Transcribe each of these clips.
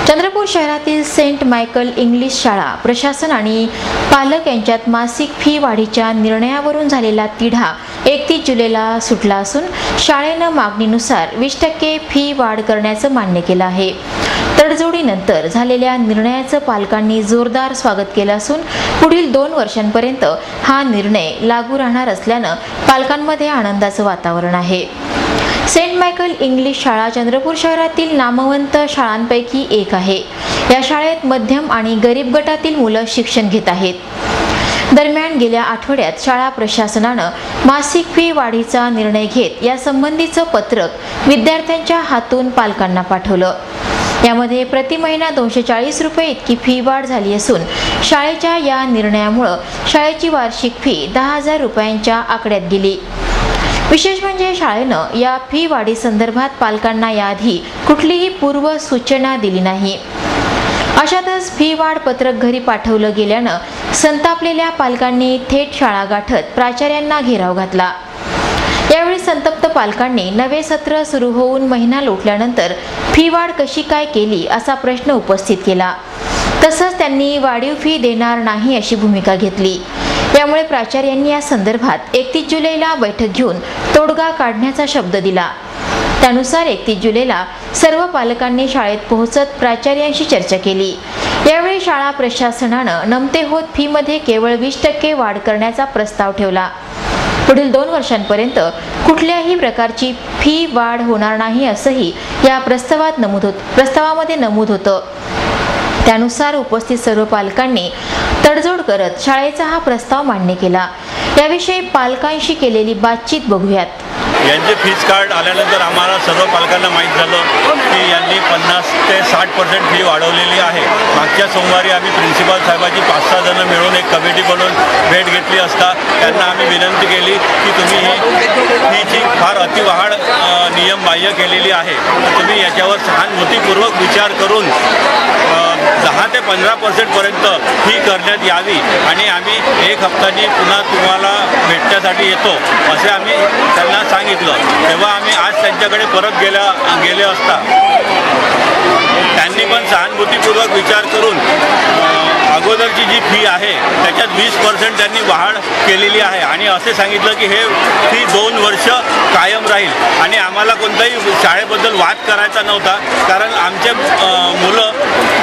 चंद्रपूर शहरातील Saint Michael English शाळा प्रशासन आणि पालक यांच्यात मासिक फी वाढीच्या निर्णयावरून झालेला तिढा 31 जुलैला सुटला असून शाळेनं मागणीनुसार 20% फी वाढ करण्याचं मान्य केलं आहे। तडजोडीनंतर झालेल्या निर्णयाचं पालकांनी जोरदार स्वागत केलं असून पुढील 2 वर्षांपर्यंत हा निर्णय लागू राहणार असल्यानं पालकांमध्ये आनंदाचं वातावरण आहे। सेंट मायकल इंग्लिश शाळा चंद्रपूर शहरातील नामवंत शाळांपैकी एक आहे। या शाळेत मध्यम आणि गरीब गटातील मुलं शिक्षण घेत आहेत। दरम्यान गेल्या आठवड्यात शाळा प्रशासनानं मासिक फी वाढीचा निर्णय घेत या संबंधीचं पत्रक विद्यार्थ्यांच्या हातून पालकांना पाठवलं। यामध्ये प्रति महिना 240 रुपये इतकी फी वाढ झाली असून शाळेच्या या निर्णयामुळे शाळेची वार्षिक फी 10,000 रुपयांच्या आकड्यात गेली। विशेष म्हणजे शाळेनं या फी वाढी संदर्भात पालकांना याआधी कुठलीही पूर्व सूचना दिली नाही। अशातच फी वाढ पत्रक घरी पाठवलं गेल्यानं संतापलेल्या पालकांनी थेट शाळा गाठत प्राचार्यांना घेराव घातला। यावेळी संतप्त पालकांनी नवे सत्र सुरू होऊन महिना लोटल्यानंतर फी वाढ कशी काय केली असा प्रश्न उपस्थित केला। तसंच त्यांनी वाढीव फी देणार नाही अशी भूमिका घेतली। यामुळे प्राचार्यांनी या संदर्भात 31 जुलैला बैठक घेऊन तोडगा काढण्याचा शब्द दिला। त्यानुसार 31 जुलैला सर्व पालकांनी शाळेत पोहोचत प्राचार्यांशी चर्चा केली। यावेळी शाळा प्रशासनानं नमते होत फी मध्ये केवळ 20% वाढ करण्याचा प्रस्ताव ठेवला। पुढील 2 वर्षांपर्यंत कुठल्याही प्रकारची फी वाढ होणार नाही असंही या प्रस्तावामध्ये नमूद होतं। त्यानुसार उपस्थित सर्व पालकांनी तडजोड करत शाळेचा हा प्रस्ताव मान्य केला। याविषयी पालकांशी केलेली बातचीत बघूयात। यांचे फीस कार्ड आल्यानंतर आम्हाला सर्व पालकांना माहीत झालं की यांनी 50 ते 60% फी वाढवलेली आहे। मागच्या सोमवारी आम्ही प्रिन्सिपल साहेबांची 5-6 जण मिळून एक कमिटी बनवून भेट घेतली असता त्यांना आम्ही विनंती केली की तुम्ही ही फीची फार अतिवाढ नियमबाह्य केलेली आहे, तुम्ही याच्यावर सहानुभूतीपूर्वक विचार करून 10 ते 15% पर्यंत फी करण्यात यावी आणि आम्ही 1 हप्त्यानी पुन्हा तुम्हाला भेटण्यासाठी येतो असे आम्ही त्यांना सांगितलं। तेव्हा आम्ही आज त्यांच्याकडे परत गेले असता त्यांनी पण सहानुभूतीपूर्वक विचार करून अगोदरची जी फी आहे त्याच्यात 20% त्यांनी वाढ केलेली आहे आणि असे सांगितलं की हे फी 2 वर्ष कायम राहील आणि आम्हाला कोणताही शाळेबद्दल वाद करायचा नव्हता, कारण आमचे मुलं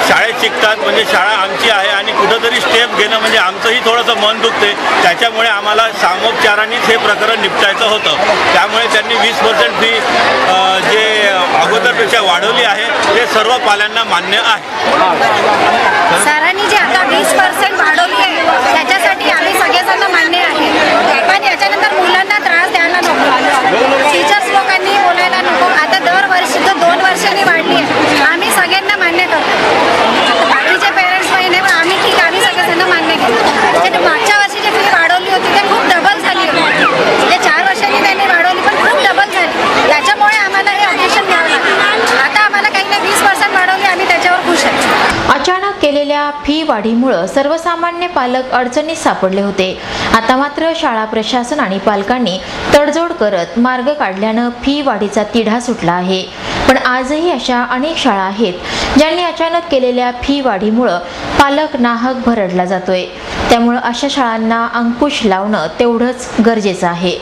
शाळेत शिकतात म्हणजे शाळा आमची आहे आणि कुठंतरी स्टेप घेणं म्हणजे आमचंही थोडंसं मन दुखते। त्याच्यामुळे आम्हाला सामोपचारानेच हे प्रकरण निपटायचं होतं। त्यामुळे त्यांनी 20% फी जे अगोदरपेक्षा वाढवली आहे ते सर्व पाल्यांना मान्य आहे। सरांनी जे आता 20% वाढवली आहे त्याच्यासाठी आम्ही सगळेजण मान्य आहे, पण याच्यानंतर मुलांना त्रास द्यायला नको, टीचर्स लोकांनी बोलायला नको। आता दरवर्षी 2 वर्षांनी वाढली आहे, आम्ही सगळ्यांना मान्य करतो। बाकीचे पेरेंट्स महिने आम्ही ठीक, आम्ही सगळेजण मान्य केलं। मागच्या वर्षी जी फी वाढवली होती ते खूप डबल झाली होती, ते 4 वर्षांनी त्यांनी वाढवली पण खूप डबल झाली, त्याच्यामुळे आम्हाला हे ऑब्जेक्शन द्यावं लागलं। आता आम्हाला काही नाही 20% वाढवली, आम्ही त्याच्यावर खुश आहे। अचानक केलेल्या फी वाढीमुळे सर्वसामान्य पालक अडचणीत सापडले होते। आता मात्र शाळा प्रशासन आणि पालकांनी तडजोड करत मार्ग काढल्यानं फी वाढीचा तिढा सुटला आहे। पण आजही अशा अनेक शाळा आहेत ज्यांनी अचानक केलेल्या फी वाढीमुळे पालक नाहक भरडला जातोय। त्यामुळे अशा शाळांना अंकुश लावणं तेवढंच गरजेचं आहे।